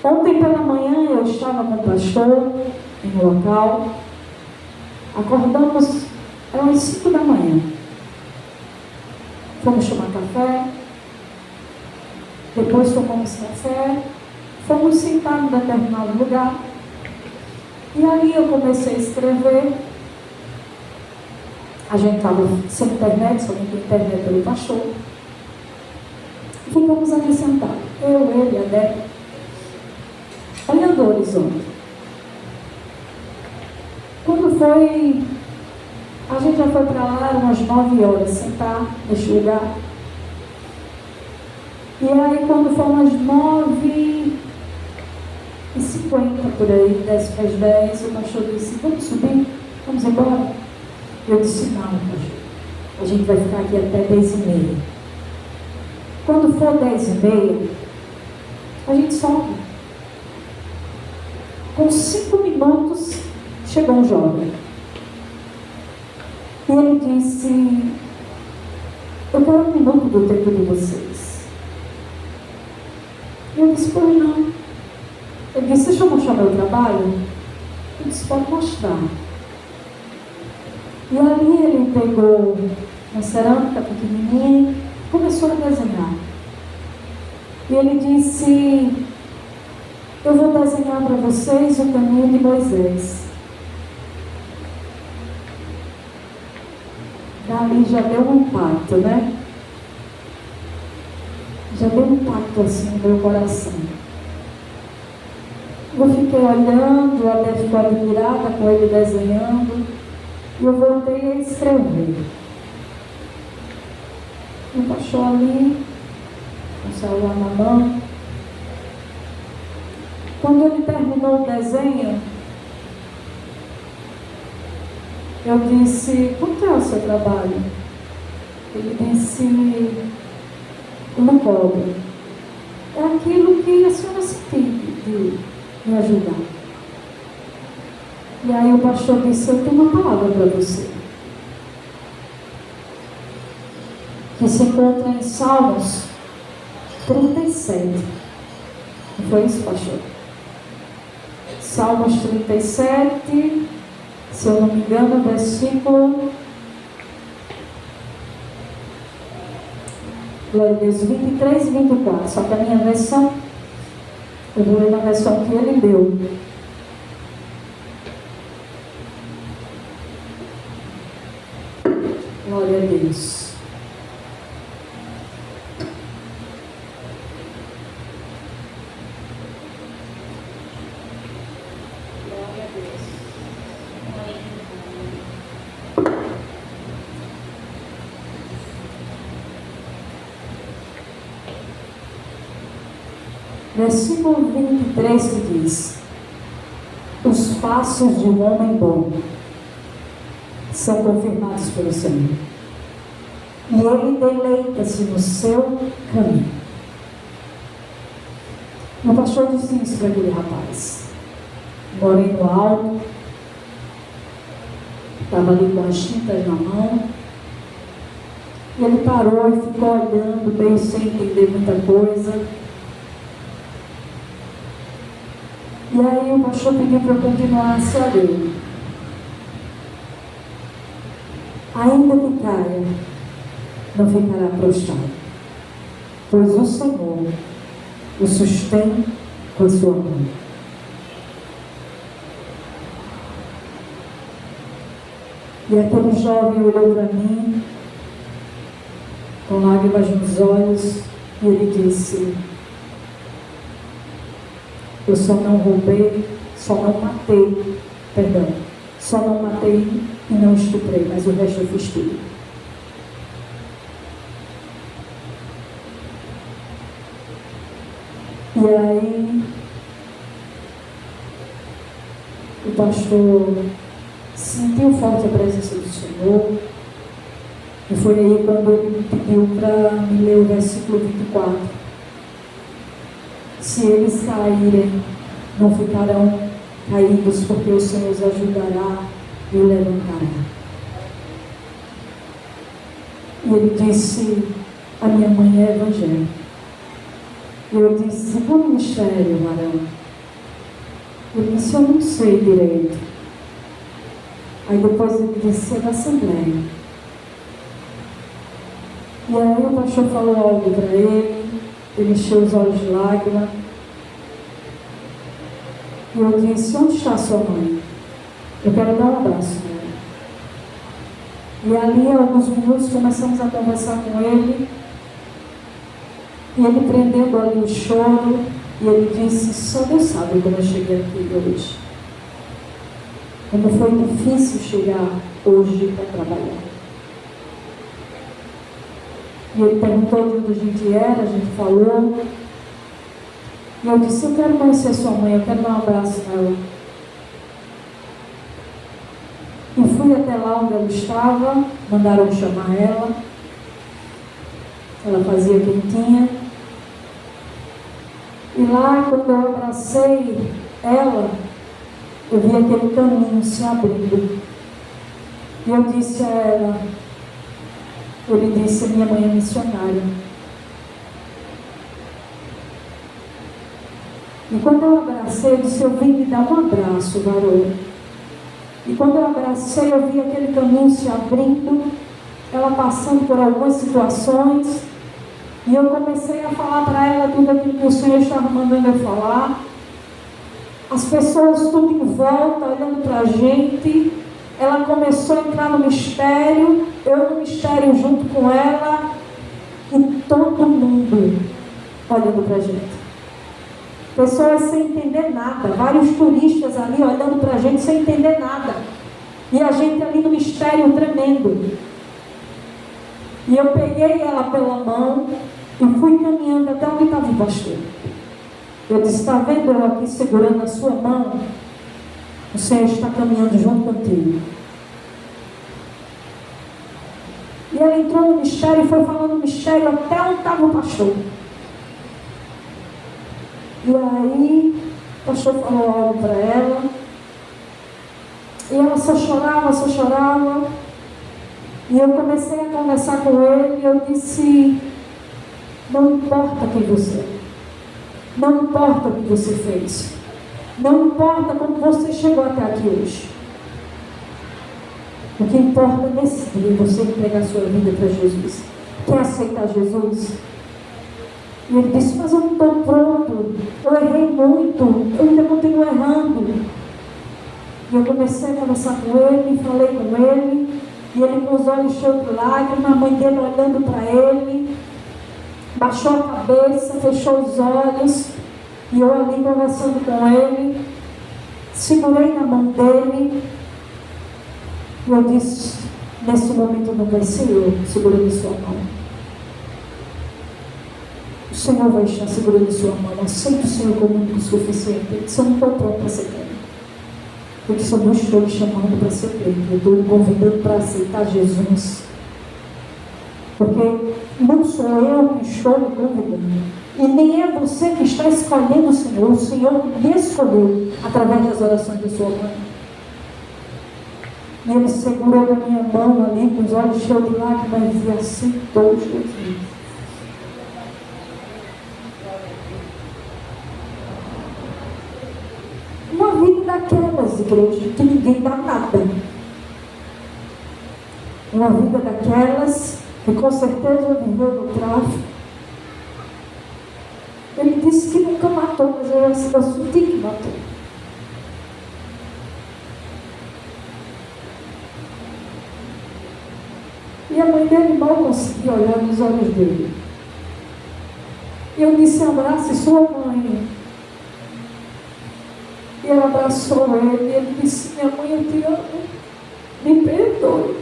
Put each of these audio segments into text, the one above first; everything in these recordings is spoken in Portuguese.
Ontem pela manhã eu estava com o pastor em um local. Acordamos, eram as 5 da manhã. Fomos tomar café. Depois tomamos café. Fomos sentar em determinado lugar. E ali eu comecei a escrever. A gente estava sem internet, só não tinha internet pelo pastor. E ficamos ali sentados. Eu, ele, a Débora, olhando o horizonte. Quando foi, a gente já foi para lá, eram umas 9 horas, sentar neste lugar. E aí, quando foi umas 9h50 por aí, 10 para as 10, o pastor disse: vamos subir? Vamos embora? Eu disse: não, pastor, a gente vai ficar aqui até 10h30. Quando for 10h30, a gente sobe. Com 5 minutos, chegou um jovem. E ele disse: eu quero 1 minuto do tempo de vocês. E eu disse: pois não. Ele disse: deixa eu mostrar meu trabalho. Eu disse: pode mostrar. E ali ele pegou uma cerâmica pequenininha e começou a desenhar. E ele disse: eu vou desenhar para vocês o caminho de Moisés. Dali já deu um impacto, né? Já deu um impacto assim no meu coração. Eu fiquei olhando, a Beth ficou admirada com ele desenhando, e eu voltei a escrever. E baixou ali, com o celular na mão. Quando ele terminou o desenho, eu disse: quanto é o seu trabalho? Ele disse: eu não cobro. É aquilo que a senhora sentiu de me ajudar. E aí o pastor disse: eu tenho uma palavra para você, que se encontra em Salmos 37. Não foi isso, pastor? Salmos 37, se eu não me engano, versículo, glória a Deus, 23 e 24. Só que a minha versão, eu vou ler na versão que ele deu. Glória a Deus. Versículo 23 que diz: os passos de um homem bom são confirmados pelo Senhor, e ele deleita-se no seu caminho. O pastor disse isso para aquele rapaz, moreno alto, estava ali com as tintas na mão, e ele parou e ficou olhando, meio sem entender muita coisa. E aí o pastor pediu para eu continuar a ler. Ainda que caia, não ficará prostrado, pois o Senhor o sustém com a sua mão. E aquele jovem olhou para mim, com lágrimas nos olhos, e ele disse: eu só não roubei, só não matei e não estuprei, mas o resto eu fiz tudo. E aí, o pastor sentiu forte a presença do Senhor, e foi aí quando ele me pediu para me ler o versículo 24. Se eles caírem, não ficarão caídos, porque o Senhor os ajudará e o levantará. E ele disse: a minha mãe é evangélica. E eu disse: qual ministério, varão? Ele disse: eu não sei direito. Aí depois ele disse: é da Assembleia. E aí o pastor falou algo para ele, ele encheu os olhos de lágrimas. E eu disse: onde está sua mãe? Eu quero dar um abraço nela. E ali, a alguns minutos, começamos a conversar com ele. E ele prendendo ali o choro. E ele disse: só Deus sabe como eu cheguei aqui hoje. Como foi difícil chegar hoje para trabalhar. E ele perguntou de onde a gente era, a gente falou. E eu disse: eu quero conhecer sua mãe, eu quero dar um abraço nela. E fui até lá onde ela estava, mandaram chamar ela. Ela fazia quentinha. E lá, quando eu abracei ela, eu vi aquele caminho se abrindo. E eu disse a ela, ele disse: minha mãe é missionária. E quando eu abracei, eu disse: eu vim me dar um abraço, varão. E quando eu abracei, eu vi aquele caminho se abrindo, ela passando por algumas situações. E eu comecei a falar para ela tudo aquilo que o Senhor estava mandando eu falar. As pessoas tudo em volta, olhando para a gente. Ela começou a entrar no mistério, eu no mistério junto com ela. E todo mundo olhando para a gente. Pessoas sem entender nada, vários turistas ali olhando para a gente sem entender nada. E a gente ali no mistério tremendo. E eu peguei ela pela mão e fui caminhando até onde estava o pastor. Eu disse: está vendo eu aqui segurando a sua mão? O Senhor está caminhando junto contigo. E ela entrou no mistério e foi falando no mistério até onde estava o pastor. E aí, o pastor falou algo para ela. E ela só chorava, só chorava. E eu comecei a conversar com ele. E eu disse: não importa quem você é. Não importa o que você fez. Não importa como você chegou até aqui hoje. O que importa nesse dia é você entregar a sua vida para Jesus. Quer aceitar Jesus? E ele disse: mas eu não estou pronto, eu errei muito, eu ainda continuo errando. E eu comecei a conversar com ele, falei com ele, e ele com os olhos cheios de lágrimas, a mãe dele olhando para ele, baixou a cabeça, fechou os olhos, e eu ali conversando com ele, segurei na mão dele, e eu disse: nesse momento não vai ser eu segurando sua mão. O Senhor vai estar segurando sua mão. Aceita o Senhor como único suficiente. Ele disse: eu não estou pronto para ser crente. Eu disse: eu não estou me chamando para ser crente. Eu estou me convidando para aceitar Jesus. Porque não sou eu que estou me convidando. E nem é você que está escolhendo o Senhor. O Senhor me escolheu através das orações da sua mãe. E ele segurou na minha mão ali, com os olhos cheios de lágrimas, e aceitou Jesus. Uma vida daquelas, igreja, que ninguém dá nada. Uma vida daquelas que com certeza viveu no tráfico. Ele disse que nunca matou, mas eu senti que matou. E a mãe dele mal conseguia olhar nos olhos dele. E eu disse: abrace sua mãe. E ela abraçou ele, e ele disse: minha mãe, eu te amo, me perdoe.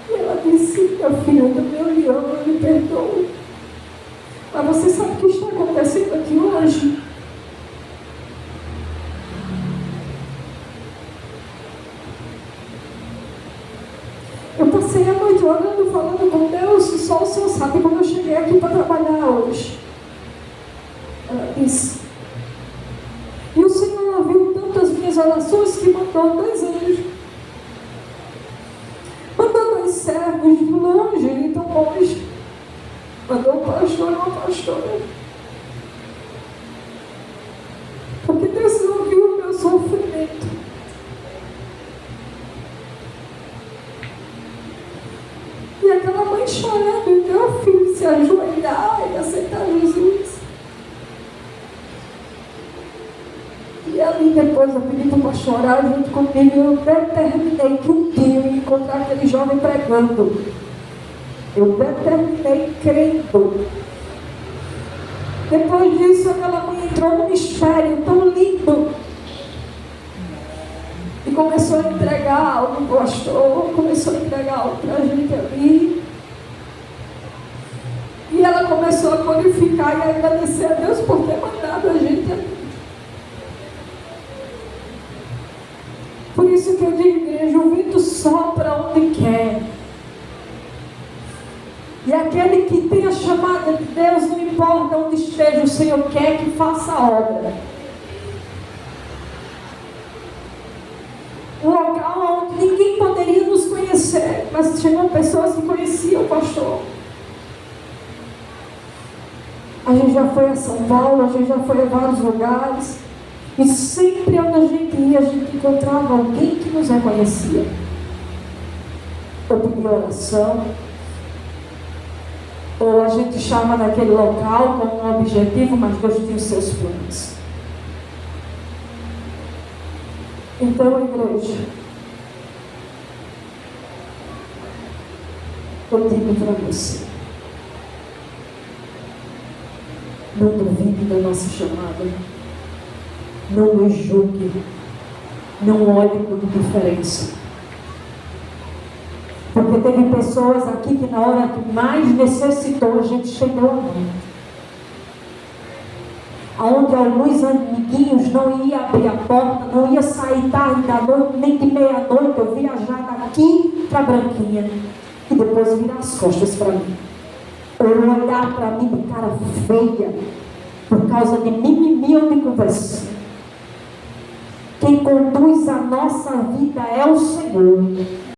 E ela disse: meu filho, eu também lhe amo, me perdoe. Mas você sabe o que está acontecendo aqui hoje? Eu passei a noite orando, falando com Deus, e só o Senhor sabe como eu cheguei aqui para trabalhar hoje. Ela disse. E o Senhor ouviu tantas minhas orações que mandou 2 anjos. Mandou 2 servos de longe, então longe. mandou um pastor e uma pastora. Porque Deus não viu o meu sofrimento. E aquela mãe chorando, e meu filho se ajoelhar e aceitar Jesus. E ali depois eu pedi para uma chorar junto comigo. Eu determinei que um dia eu ia encontrar aquele jovem pregando. Eu determinei crendo. Depois disso, aquela mãe entrou num mistério tão lindo. E começou a entregar algo para o pastor, começou a entregar algo para a gente ali. E ela começou a glorificar e a agradecer a Deus por ter mandado a gente ali. Por isso que eu digo, igreja, o vento sopra onde quer. E aquele que tem a chamada de Deus, não importa onde esteja, o Senhor quer que faça a obra. Um local onde ninguém poderia nos conhecer, mas chegou pessoas que conheciam o pastor. A gente já foi a São Paulo, a gente já foi a vários lugares. E sempre onde a gente ia, a gente encontrava alguém que nos reconhecia. Ou pedia oração, ou a gente estava naquele local com um objetivo, mas Deus tinha os seus planos. Então, igreja, eu digo para você, não duvide da nossa chamada, não nos julgue, não olhe com indiferença. Porque teve pessoas aqui que na hora que mais necessitou, a gente chegou a mão. Onde alguns amiguinhos não ia abrir a porta, não ia sair tarde da noite, nem de meia-noite, eu viajar daqui para Branquinha. E depois virar as costas para mim. Ou olhar para mim de cara feia, por causa de mimimi ou de conversa. Quem conduz a nossa vida é o Senhor.